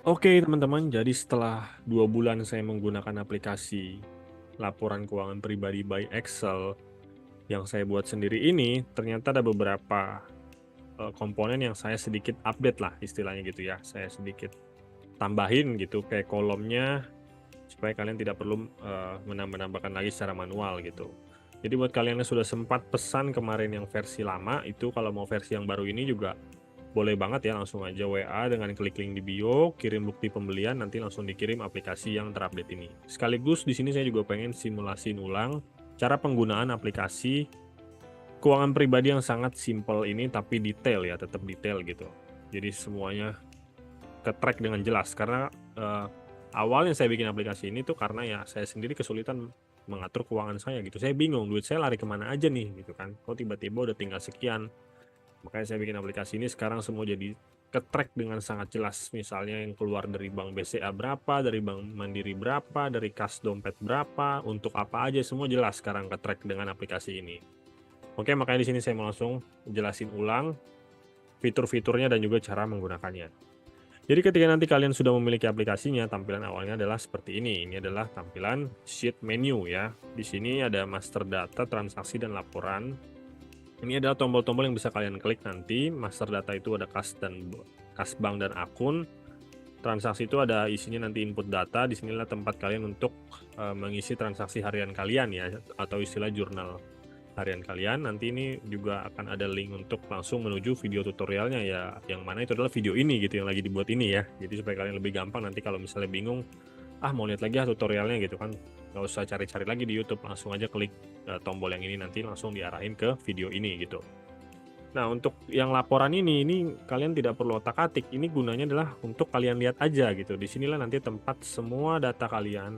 Oke teman-teman, jadi setelah 2 bulan saya menggunakan aplikasi laporan keuangan pribadi by Excel yang saya buat sendiri ini, ternyata ada beberapa komponen yang saya sedikit update lah istilahnya gitu ya. Saya sedikit tambahin gitu kayak kolomnya supaya kalian tidak perlu menambah-nambahkan lagi secara manual gitu. Jadi buat kalian yang sudah sempat pesan kemarin yang versi lama, itu kalau mau versi yang baru ini juga boleh banget ya, langsung aja WA dengan klik link di bio, kirim bukti pembelian, nanti langsung dikirim aplikasi yang terupdate ini. Sekaligus di sini saya juga pengen simulasiin ulang cara penggunaan aplikasi keuangan pribadi yang sangat simpel ini tapi detail ya, tetap detail gitu. Jadi semuanya ke-track dengan jelas karena awalnya saya bikin aplikasi ini tuh karena ya saya sendiri kesulitan mengatur keuangan saya gitu. Saya bingung duit saya lari kemana aja nih gitu kan. Kok tiba-tiba udah tinggal sekian. Makanya saya bikin aplikasi ini sekarang semua jadi ke-track dengan sangat jelas. Misalnya yang keluar dari bank BCA berapa, dari bank Mandiri berapa, dari kas dompet berapa, untuk apa aja semua jelas sekarang ke-track dengan aplikasi ini. Oke, makanya di sini saya mau langsung jelasin ulang fitur-fiturnya dan juga cara menggunakannya. Jadi ketika nanti kalian sudah memiliki aplikasinya, tampilan awalnya adalah seperti ini. Ini adalah tampilan sheet menu ya. Di sini ada master data, transaksi, dan laporan. Ini adalah tombol-tombol yang bisa kalian klik nanti. Master data itu ada kas bank dan akun. Transaksi itu ada isinya nanti input data. Di sinilah tempat kalian untuk mengisi transaksi harian kalian ya, atau istilah jurnal harian kalian. Nanti ini juga akan ada link untuk langsung menuju video tutorialnya ya, yang mana itu adalah video ini gitu yang lagi dibuat ini ya. Jadi supaya kalian lebih gampang nanti kalau misalnya bingung, mau lihat lagi tutorialnya gitu kan, nggak usah cari-cari lagi di YouTube, langsung aja klik tombol yang ini nanti langsung diarahin ke video ini gitu. Nah, untuk yang laporan ini kalian tidak perlu otak-atik, ini gunanya adalah untuk kalian lihat aja gitu. Di sinilah nanti tempat semua data kalian,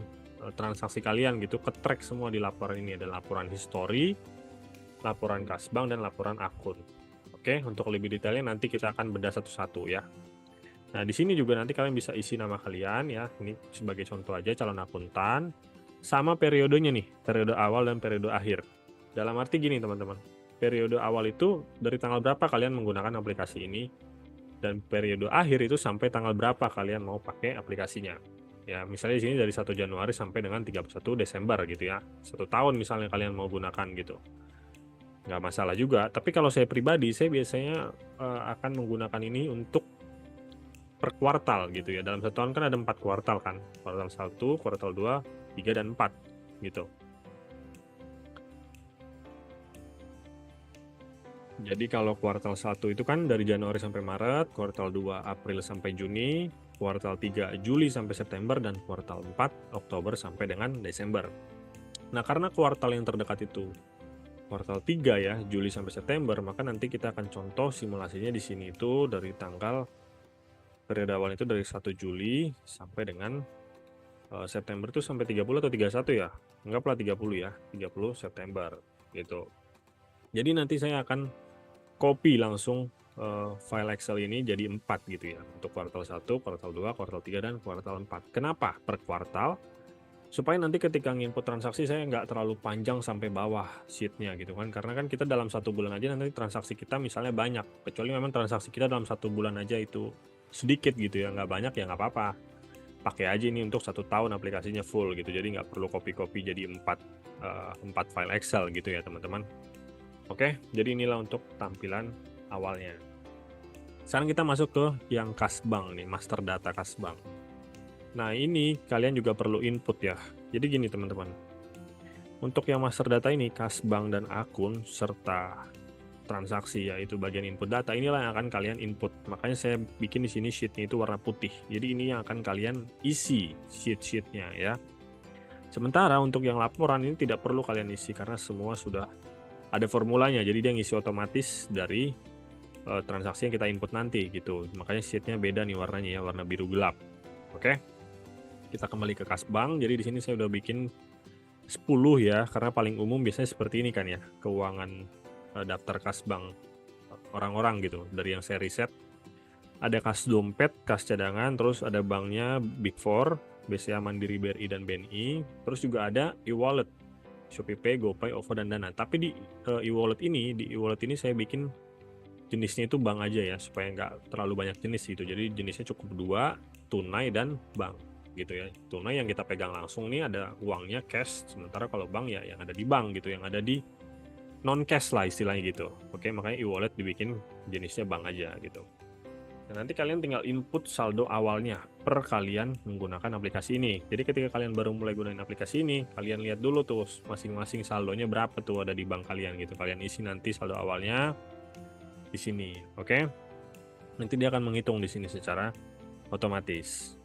transaksi kalian gitu, ke-track semua di laporan ini. Ada laporan history, laporan kas bank, dan laporan akun. Oke, untuk lebih detailnya nanti kita akan bedah satu-satu ya. Nah, di sini juga nanti kalian bisa isi nama kalian ya. Ini sebagai contoh aja calon akuntan, sama periodenya nih, periode awal dan periode akhir. Dalam arti gini teman-teman, periode awal itu dari tanggal berapa kalian menggunakan aplikasi ini, dan periode akhir itu sampai tanggal berapa kalian mau pakai aplikasinya. Ya, misalnya di sini dari 1 Januari sampai dengan 31 Desember gitu ya. 1 tahun misalnya kalian mau gunakan gitu. Nggak masalah juga, tapi kalau saya pribadi, saya biasanya akan menggunakan ini untuk per kuartal gitu ya. Dalam 1 tahun kan ada 4 kuartal kan, kuartal 1, kuartal 2, 3, dan 4 gitu. Jadi kalau kuartal 1 itu kan dari Januari sampai Maret, kuartal 2 April sampai Juni, kuartal 3 Juli sampai September, dan kuartal 4 Oktober sampai dengan Desember. Nah, karena kuartal yang terdekat itu kuartal 3 ya, Juli sampai September, maka nanti kita akan contoh simulasinya di sini itu dari tanggal periode awal itu dari 1 Juli sampai dengan September itu sampai 30 atau 31 ya? Anggaplah 30 ya, 30 September gitu. Jadi nanti saya akan copy langsung file Excel ini jadi 4 gitu ya, untuk kuartal 1, kuartal 2, kuartal 3, dan kuartal 4. Kenapa per kuartal? Supaya nanti ketika nginput transaksi saya nggak terlalu panjang sampai bawah sheet-nya gitu kan. Karena kan kita dalam 1 bulan aja nanti transaksi kita misalnya banyak. Kecuali memang transaksi kita dalam 1 bulan aja itu sedikit gitu ya, nggak banyak ya nggak apa-apa. Pakai aja ini untuk 1 tahun aplikasinya full gitu. Jadi nggak perlu copy-copy jadi 4 file Excel gitu ya teman-teman. Oke, jadi inilah untuk tampilan awalnya. Sekarang kita masuk ke yang kas bank nih, master data kas bank. Nah, ini kalian juga perlu input ya. Jadi gini teman-teman, untuk yang master data ini, kas bank dan akun, serta transaksi yaitu bagian input data, inilah yang akan kalian input. Makanya saya bikin di sini sheet-nya itu warna putih. Jadi ini yang akan kalian isi sheet-sheetnya ya. Sementara untuk yang laporan ini tidak perlu kalian isi karena semua sudah ada formulanya. Jadi dia ngisi otomatis dari transaksi yang kita input nanti gitu. Makanya sheet-nya beda nih warnanya ya, warna biru gelap. Oke. Kita kembali ke kas bank. Jadi di sini saya udah bikin 10 ya, karena paling umum biasanya seperti ini kan ya, keuangan daftar kas bank orang-orang gitu. Dari yang saya riset, ada kas dompet, kas cadangan, terus ada banknya Big Four, BCA, Mandiri, BRI, dan BNI. Terus juga ada e-wallet, ShopeePay, GoPay, OVO, dan Dana. Tapi di e-wallet ini saya bikin jenisnya itu bank aja ya, supaya nggak terlalu banyak jenis gitu. Jadi jenisnya cukup 2, tunai dan bank gitu ya. Tunai yang kita pegang langsung nih ada uangnya cash, sementara kalau bank ya yang ada di bank gitu, yang ada di non cash lah istilahnya gitu. Oke, makanya e-wallet dibikin jenisnya bank aja gitu. Nah, nanti kalian tinggal input saldo awalnya per kalian menggunakan aplikasi ini. Jadi ketika kalian baru mulai gunain aplikasi ini, kalian lihat dulu tuh masing-masing saldonya berapa tuh ada di bank kalian gitu. Kalian isi nanti saldo awalnya di sini, oke? Nanti dia akan menghitung di sini secara otomatis.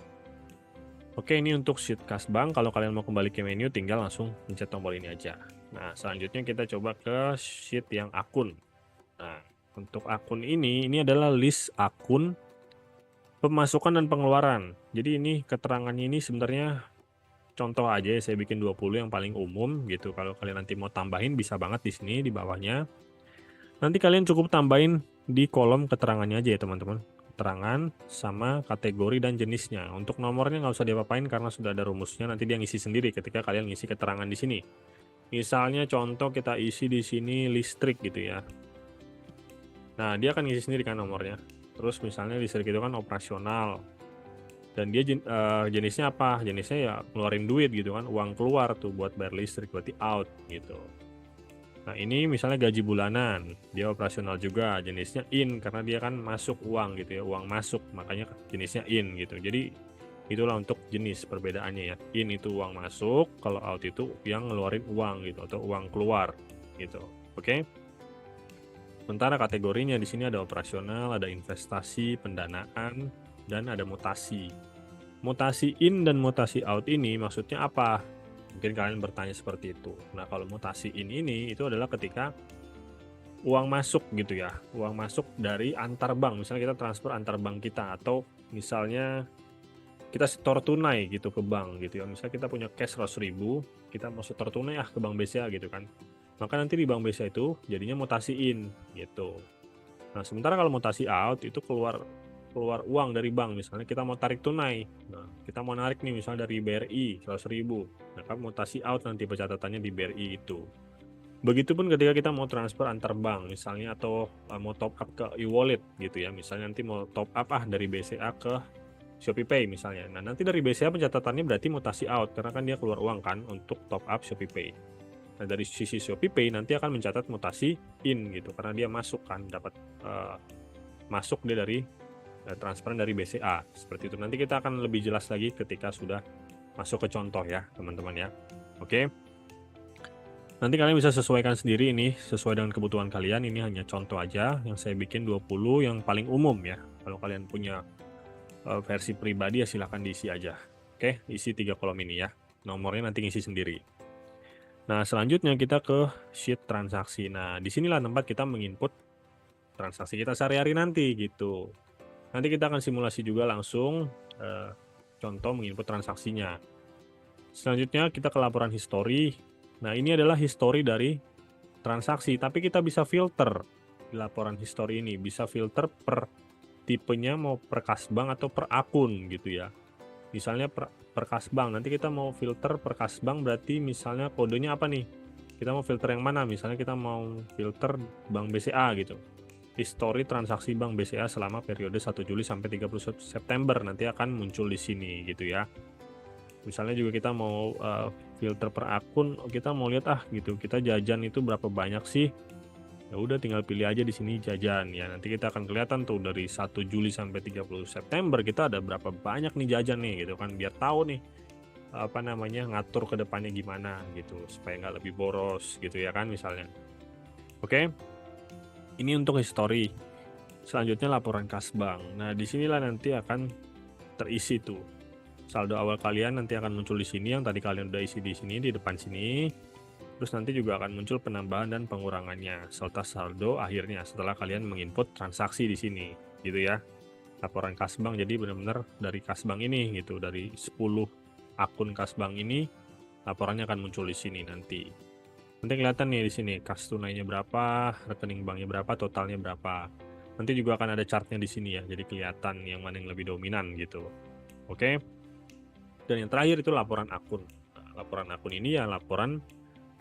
Oke, ini untuk sheet kas bank. Kalau kalian mau kembali ke menu, tinggal langsung pencet tombol ini aja. Nah, selanjutnya kita coba ke sheet yang akun. Nah, untuk akun ini adalah list akun pemasukan dan pengeluaran. Jadi ini keterangannya ini sebenarnya contoh aja ya, saya bikin 20 yang paling umum gitu. Kalau kalian nanti mau tambahin bisa banget di sini di bawahnya. Nanti kalian cukup tambahin di kolom keterangannya aja ya teman-teman. Keterangan sama kategori dan jenisnya. Untuk nomornya nggak usah diapa-apain karena sudah ada rumusnya, nanti dia ngisi sendiri ketika kalian ngisi keterangan di sini. Misalnya contoh kita isi di sini listrik gitu ya. Nah, dia akan ngisi sendiri kan nomornya. Terus misalnya listrik itu kan operasional. Dan dia jenisnya apa? Jenisnya ya ngeluarin duit gitu kan, uang keluar tuh buat bayar listrik, berarti out gitu. Nah, ini misalnya gaji bulanan, dia operasional juga, jenisnya in karena dia kan masuk uang gitu ya, uang masuk, makanya jenisnya in gitu. Jadi itulah untuk jenis perbedaannya ya. In itu uang masuk, kalau out itu yang ngeluarin uang gitu atau uang keluar gitu. Oke? Sementara kategorinya di sini ada operasional, ada investasi, pendanaan, dan ada mutasi. Mutasi in dan mutasi out ini maksudnya apa? Mungkin kalian bertanya seperti itu. Nah, kalau mutasi in ini itu adalah ketika uang masuk gitu ya, uang masuk dari antar bank. Misalnya kita transfer antar bank kita, atau misalnya kita setor tunai gitu ke bank gitu ya. Misalnya kita punya cash 100.000, kita mau setor tunai ke bank BCA gitu kan. Maka nanti di bank BCA itu jadinya mutasi in gitu. Nah, sementara kalau mutasi out itu keluar uang dari bank, misalnya kita mau tarik tunai. Nah, kita mau narik nih misalnya dari BRI 100.000. Nah, kan mutasi out nanti pencatatannya di BRI itu. Begitupun ketika kita mau transfer antar bank misalnya, atau mau top up ke e-wallet gitu ya. Misalnya nanti mau top up dari BCA ke ShopeePay misalnya. Nah, nanti dari BCA pencatatannya berarti mutasi out karena kan dia keluar uang kan untuk top up ShopeePay. Nah, dari sisi ShopeePay nanti akan mencatat mutasi in gitu karena dia masuk kan, dapat masuk dia dari transferan dari BCA seperti itu. Nanti kita akan lebih jelas lagi ketika sudah masuk ke contoh ya teman-teman ya. Oke, nanti kalian bisa sesuaikan sendiri ini sesuai dengan kebutuhan kalian. Ini hanya contoh aja yang saya bikin 20 yang paling umum ya. Kalau kalian punya versi pribadi ya silahkan diisi aja. Oke, isi 3 kolom ini ya, nomornya nanti ngisi sendiri. Nah, selanjutnya kita ke sheet transaksi. Nah, disinilah tempat kita menginput transaksi kita sehari-hari nanti gitu. Nanti kita akan simulasi juga langsung contoh menginput transaksinya. Selanjutnya kita ke laporan histori. Nah, ini adalah histori dari transaksi, tapi kita bisa filter di laporan histori ini. Bisa filter per tipenya, mau per kas bank atau per akun gitu ya. Misalnya per kas bank, nanti kita mau filter per kas bank berarti misalnya kodenya apa nih? Kita mau filter yang mana? Misalnya kita mau filter bank BCA gitu. Histori transaksi bank BCA selama periode 1 Juli sampai 31 September nanti akan muncul di sini gitu ya. Misalnya juga kita mau filter per akun, kita mau lihat gitu, kita jajan itu berapa banyak sih? Ya udah tinggal pilih aja di sini jajan ya. Nanti kita akan kelihatan tuh dari 1 Juli sampai 30 September kita ada berapa banyak nih jajan nih gitu kan, biar tahu nih apa namanya ngatur ke depannya gimana gitu supaya nggak lebih boros gitu ya kan misalnya. Oke. Ini untuk histori. Selanjutnya laporan kas bank. Nah, disinilah nanti akan terisi tuh saldo awal kalian, nanti akan muncul di sini yang tadi kalian udah isi di sini di depan sini. Terus nanti juga akan muncul penambahan dan pengurangannya serta saldo akhirnya setelah kalian menginput transaksi di sini gitu ya. Laporan kas bank, jadi benar-benar dari kas bank ini gitu, dari 10 akun kas bank ini laporannya akan muncul di sini nanti. Nanti kelihatan nih di sini kas tunainya berapa, rekening banknya berapa, totalnya berapa. Nanti juga akan ada chartnya di sini ya, jadi kelihatan yang mana yang lebih dominan gitu. Oke. Dan yang terakhir itu laporan akun. Nah, laporan akun ini ya laporan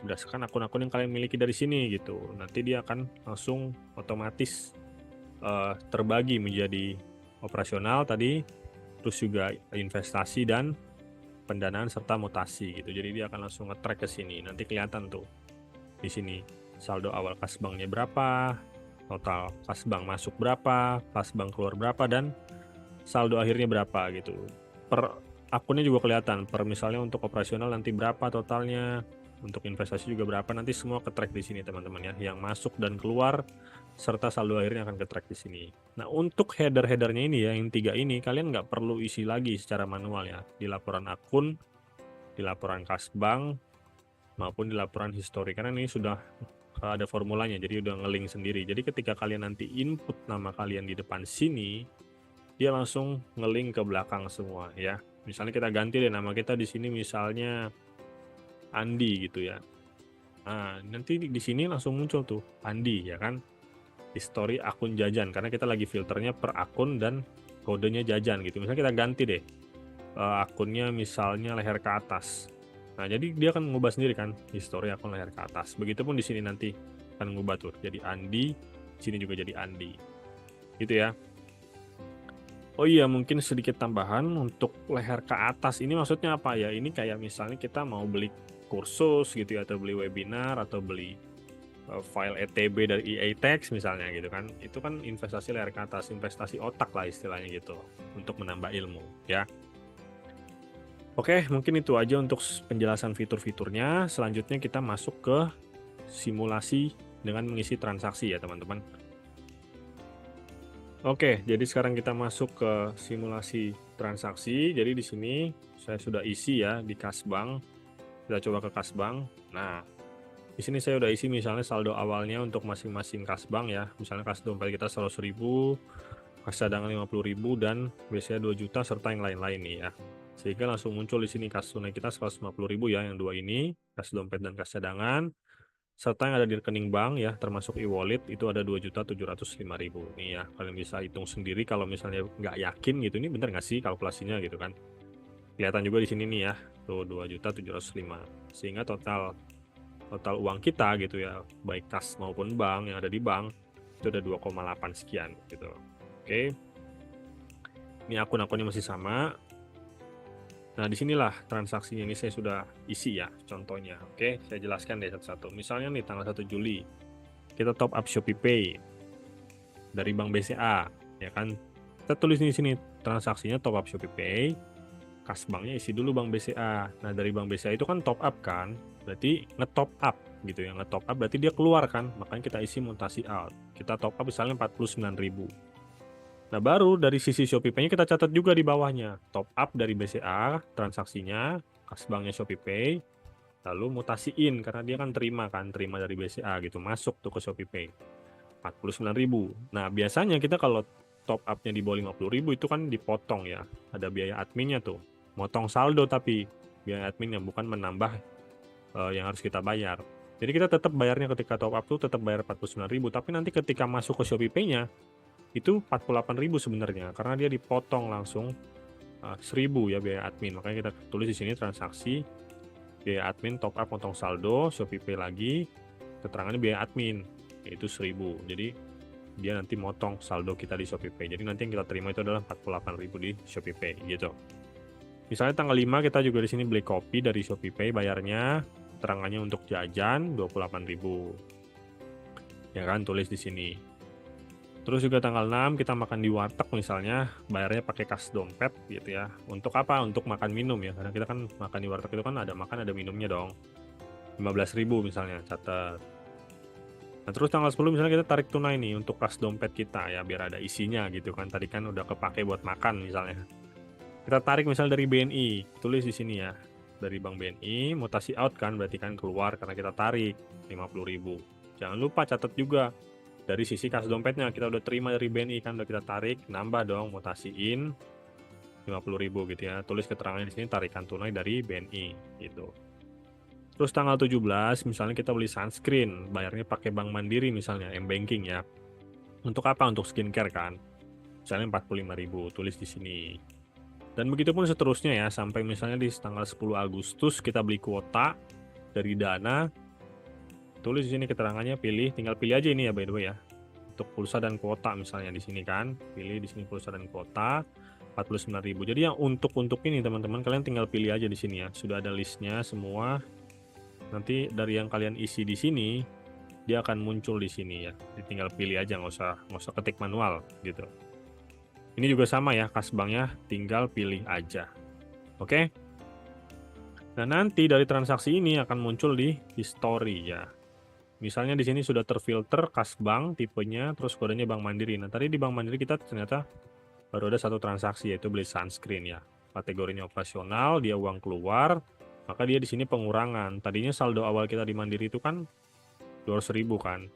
berdasarkan akun-akun yang kalian miliki dari sini gitu. Nanti dia akan langsung otomatis terbagi menjadi operasional tadi, terus juga investasi dan pendanaan serta mutasi gitu. Jadi dia akan langsung nge-track ke sini. Nanti kelihatan tuh di sini saldo awal kas banknya berapa, total kas bank masuk berapa, kas bank keluar berapa, dan saldo akhirnya berapa gitu. Per akunnya juga kelihatan, per misalnya untuk operasional nanti berapa totalnya, untuk investasi juga berapa, nanti semua ke-track di sini teman-teman ya, yang masuk dan keluar serta saldo akhirnya akan ke-track di sini. Nah, untuk header-headernya ini ya, yang 3 ini kalian nggak perlu isi lagi secara manual ya, di laporan akun, di laporan kas bank, maupun di laporan histori, karena ini sudah ada formulanya, jadi udah nge-link sendiri. Jadi ketika kalian nanti input nama kalian di depan sini, dia langsung nge-link ke belakang semua ya. Misalnya kita ganti deh nama kita di sini misalnya Andi gitu ya. Nah, nanti di sini langsung muncul tuh Andi ya kan. History akun jajan karena kita lagi filternya per akun dan kodenya jajan gitu. Misalnya kita ganti deh akunnya misalnya leher ke atas. Nah, jadi dia akan mengubah sendiri kan history akun leher ke atas. Begitupun di sini nanti akan mengubah tuh jadi Andi, sini juga jadi Andi. Gitu ya. Oh iya, mungkin sedikit tambahan untuk leher ke atas ini maksudnya apa ya? Ini kayak misalnya kita mau beli kursus gitu ya, atau beli webinar, atau beli file ETB dari EA Text misalnya gitu kan. Itu kan investasi leher ke atas, investasi otak lah istilahnya gitu, untuk menambah ilmu ya. Oke, mungkin itu aja untuk penjelasan fitur-fiturnya. Selanjutnya kita masuk ke simulasi dengan mengisi transaksi ya teman-teman. Oke, jadi sekarang kita masuk ke simulasi transaksi. Jadi di sini saya sudah isi ya di kas bank. Kita coba ke kas bank. Nah, di sini saya udah isi misalnya saldo awalnya untuk masing-masing kas bank ya. Misalnya kas dompet kita 100.000, kas cadangan 50.000, dan biasanya 2 juta serta yang lain-lain nih ya. Sehingga langsung muncul di sini kas tunai kita 150.000 ya, yang dua ini, kas dompet dan kas cadangan. Serta yang ada di rekening bank ya, termasuk e-wallet itu ada 2.705.000 nih ya. Kalian bisa hitung sendiri kalau misalnya nggak yakin gitu, ini bener nggak sih kalkulasinya gitu kan. Kelihatan juga di sini nih ya, tuh 2.705. Sehingga total uang kita gitu ya, baik kas maupun bank yang ada di bank, itu ada 2,8 sekian gitu. Oke. Ini akun-akunnya masih sama. Nah, disinilah transaksinya ini saya sudah isi ya, contohnya. Oke, saya jelaskan deh satu-satu. Misalnya nih tanggal 1 Juli, kita top up Shopee Pay dari Bank BCA, ya kan? Kita tulis di sini transaksinya top up Shopee Pay, kas banknya isi dulu Bank BCA. Nah, dari Bank BCA itu kan top up kan, berarti nge-top up gitu ya. Nge-top up berarti dia keluar kan, makanya kita isi mutasi out. Kita top up misalnya 49.000. Nah, baru dari sisi Shopee Pay-nya kita catat juga di bawahnya. Top up dari BCA, transaksinya, kas banknya Shopee Pay, lalu mutasiin, karena dia kan terima dari BCA gitu, masuk tuh ke Shopee Pay. 49.000. Nah, biasanya kita kalau top up-nya di bawah 50.000 itu kan dipotong ya. Ada biaya adminnya tuh. Motong saldo tapi biaya adminnya, bukan menambah yang harus kita bayar. Jadi kita tetap bayarnya ketika top up tuh tetap bayar 49.000, tapi nanti ketika masuk ke Shopee Pay-nya itu 48.000 sebenarnya, karena dia dipotong langsung 1.000 ya biaya admin. Makanya kita tulis di sini transaksi biaya admin top up potong saldo Shopee Pay lagi, keterangannya biaya admin yaitu 1.000. Jadi dia nanti motong saldo kita di Shopee Pay. Jadi nanti yang kita terima itu adalah 48.000 di Shopee Pay gitu. Misalnya tanggal 5 kita juga di sini beli kopi dari Shopee Pay, bayarnya keterangannya untuk jajan 28.000. Ya kan, tulis di sini. Terus juga tanggal 6 kita makan di warteg misalnya, bayarnya pakai kas dompet gitu ya. Untuk apa? Untuk makan minum ya. Karena kita kan makan di warteg itu kan ada makan ada minumnya dong. 15.000 misalnya, catat. Nah, terus tanggal 10 misalnya kita tarik tunai nih untuk kas dompet kita ya, biar ada isinya gitu kan. Tadi kan udah kepake buat makan misalnya. Kita tarik misalnya dari BNI, tulis di sini ya. Dari Bank BNI, mutasi out kan, berarti kan keluar karena kita tarik 50.000. Jangan lupa catat juga dari sisi kas dompetnya, kita udah terima dari BNI kan, udah kita tarik, nambah dong, mutasiin 50.000 gitu ya. Tulis keterangannya di sini tarikan tunai dari BNI gitu. Terus tanggal 17 misalnya kita beli sunscreen, bayarnya pakai Bank Mandiri misalnya, M-Banking ya. Untuk apa? Untuk skincare kan. Misalnya 45.000, tulis di sini. Dan begitu pun seterusnya ya, sampai misalnya di tanggal 10 Agustus kita beli kuota dari Dana. Tulis di sini keterangannya, tinggal pilih aja ini ya by the way ya. untuk pulsa dan kuota misalnya di sini kan. Pilih di sini pulsa dan kuota 49.000. Jadi yang untuk ini teman-teman kalian tinggal pilih aja di sini ya. Sudah ada listnya semua. Nanti dari yang kalian isi di sini dia akan muncul di sini ya. Tinggal pilih aja, nggak usah ketik manual gitu. Ini juga sama ya, kas banknya tinggal pilih aja. Oke. Nah, nanti dari transaksi ini akan muncul di history ya. Misalnya di sini sudah terfilter kas bank tipenya, terus kodenya Bank Mandiri. Nah, tadi di Bank Mandiri kita ternyata baru ada satu transaksi yaitu beli sunscreen ya. Kategorinya operasional, dia uang keluar, maka dia di sini pengurangan. Tadinya saldo awal kita di Mandiri itu kan 200.000 kan.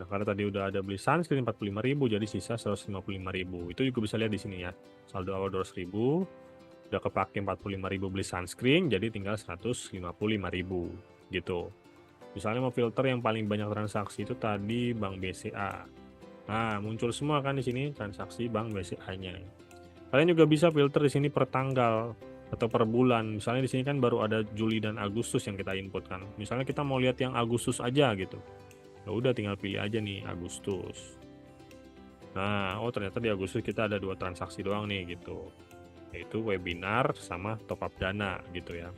Nah, karena tadi udah ada beli sunscreen 45.000 jadi sisa 155.000. Itu juga bisa lihat di sini ya. Saldo awal 200.000, udah kepake 45.000 beli sunscreen, jadi tinggal 155.000 gitu. Misalnya mau filter yang paling banyak transaksi itu tadi Bank BCA. Nah, muncul semua kan di sini transaksi Bank BCA-nya. Kalian juga bisa filter di sini per tanggal atau per bulan. Misalnya di sini kan baru ada Juli dan Agustus yang kita input kan. Misalnya kita mau lihat yang Agustus aja gitu. Ya udah tinggal pilih aja nih Agustus. Nah, oh ternyata di Agustus kita ada 2 transaksi doang nih gitu. Yaitu webinar sama top up dana gitu ya.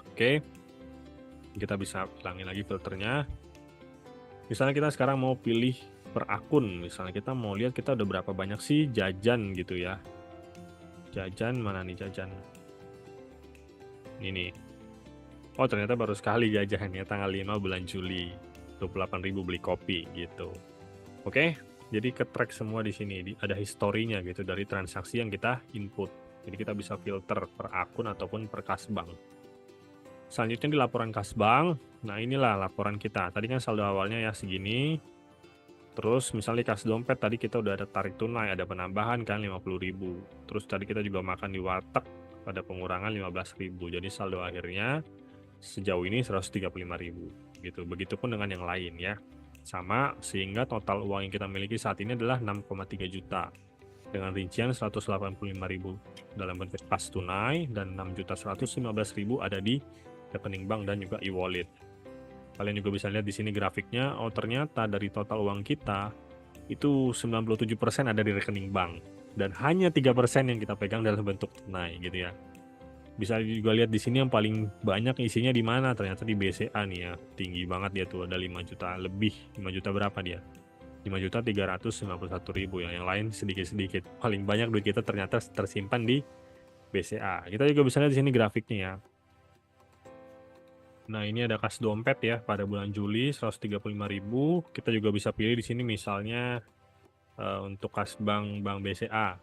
Oke. Kita bisa hilangin lagi filternya. Misalnya kita sekarang mau pilih per akun, misalnya kita mau lihat kita udah berapa banyak sih jajan gitu ya. Jajan mana nih jajan? Ini. Oh ternyata baru sekali jajannya tanggal 5 bulan Juli. 28.000 beli kopi gitu. Oke, jadi ke-track semua di sini. Ada historinya gitu dari transaksi yang kita input. Jadi kita bisa filter per akun ataupun per kas bank. Selanjutnya di laporan kas bank. Nah inilah laporan kita. Tadi kan saldo awalnya ya segini. Terus misalnya kas dompet tadi kita udah ada tarik tunai, ada penambahan kan 50.000. Terus tadi kita juga makan di warteg, ada pengurangan 15.000. Jadi saldo akhirnya sejauh ini 135.000 gitu. Begitupun dengan yang lain ya. Sama sehingga total uang yang kita miliki saat ini adalah 6,3 juta. Dengan rincian 185.000 dalam bentuk kas tunai dan 6.115.000 ada di rekening bank dan juga e-wallet. Kalian juga bisa lihat di sini grafiknya, oh ternyata dari total uang kita itu 97% ada di rekening bank dan hanya 3% yang kita pegang dalam bentuk tunai gitu ya. Bisa juga lihat di sini yang paling banyak isinya di mana, ternyata di BCA nih ya. Tinggi banget dia tuh, ada 5 juta lebih. 5 juta berapa dia? 5.391.000 ya. Yang lain sedikit-sedikit. Paling banyak duit kita ternyata tersimpan di BCA. Kita juga bisa lihat di sini grafiknya ya. Nah, ini ada kas dompet ya pada bulan Juli 135.000. Kita juga bisa pilih di sini misalnya untuk kas bank BCA.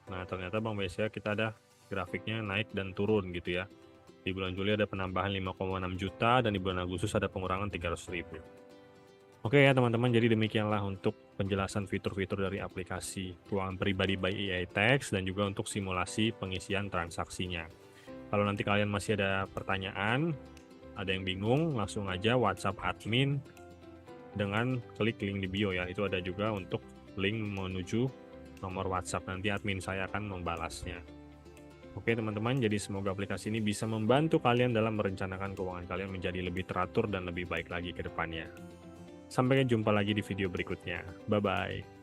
Nah, ternyata Bank BCA kita ada grafiknya naik dan turun gitu ya. Di bulan Juli ada penambahan 5,6 juta dan di bulan Agustus ada pengurangan 300.000. Oke ya teman-teman, jadi demikianlah untuk penjelasan fitur-fitur dari aplikasi keuangan pribadi by EITax dan juga untuk simulasi pengisian transaksinya. Kalau nanti kalian masih ada pertanyaan, ada yang bingung, langsung aja WhatsApp admin dengan klik link di bio ya. Itu ada juga untuk link menuju nomor WhatsApp, nanti admin saya akan membalasnya. Oke teman-teman, jadi semoga aplikasi ini bisa membantu kalian dalam merencanakan keuangan kalian menjadi lebih teratur dan lebih baik lagi ke depannya. Sampai jumpa lagi di video berikutnya. Bye-bye.